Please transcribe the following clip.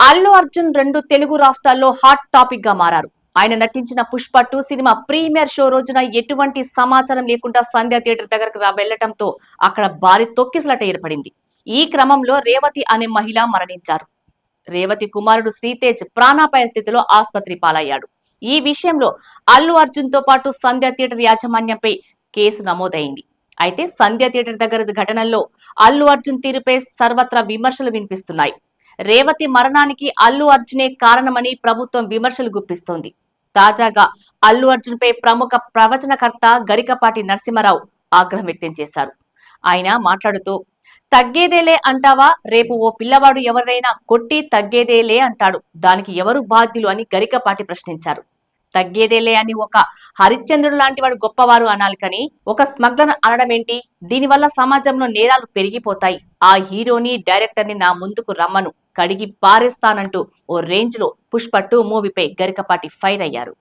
అల్లు అర్జున్ 2 తెలుగు రాష్ట్రాల్లో hot topic గా మారారు. ఆయన నటించిన పుష్ప 2 సినిమా ప్రీమియర్ షో రోజున ఎటువంటి సమాచారం లేకుండా సంధ్య థియేటర్ దగ్గరకు వెళ్లడంతో అక్కడ భారీ తొక్కిసలాట ఏర్పడింది. ఈ క్రమంలో రేవతి అనే మహిళ మరణించారు. రేవతి కుమారుడు శ్రీతేజ్ ప్రాణాపాయ స్థితిలో ఆసుపత్రి పాలయ్యాడు. ఈ విషయంలో అల్లు అర్జున్ తో పాటు సంధ్య థియేటర్ యాజమాన్యంపై కేసు నమోదైంది. అయితే సంధ్య థియేటర్ దగ్గర ఘటనల్లో అల్లు అర్జున్ తీరుపై సర్వత్రా విమర్శలు వినిపిస్తున్నాయి. రేవతి మరణానికి అల్లు అర్జునే కారణమని ప్రభుత్వం విమర్శలు గుప్పిస్తోంది. తాజాగా అల్లు అర్జున్ పై ప్రముఖ ప్రవచనకర్త గరికపాటి నరసింహారావు ఆగ్రహం వ్యక్తం చేశారు. ఆయన మాట్లాడుతూ, తగ్గేదేలే అంటావా, రేపు ఓ పిల్లవాడు ఎవరైనా కొట్టి తగ్గేదేలే అంటాడు, దానికి ఎవరు బాధ్యులు అని గరికపాటి ప్రశ్నించారు. తగ్గేదేలే అని ఒక హరిశ్చంద్రుడు లాంటి వాడు గొప్పవారు అనాలి, కానీ ఒక స్మగ్లర్ అనడం ఏంటి? దీనివల్ల సమాజంలో నేరాలు పెరిగిపోతాయి. ఆ హీరోని డైరెక్టర్ ని నా ముందుకు రమ్మను, కడిగి పారేస్తానంటూ ఓ రేంజ్ లో పుష్ప 2 మూవీపై గరికపాటి ఫైర్ అయ్యారు.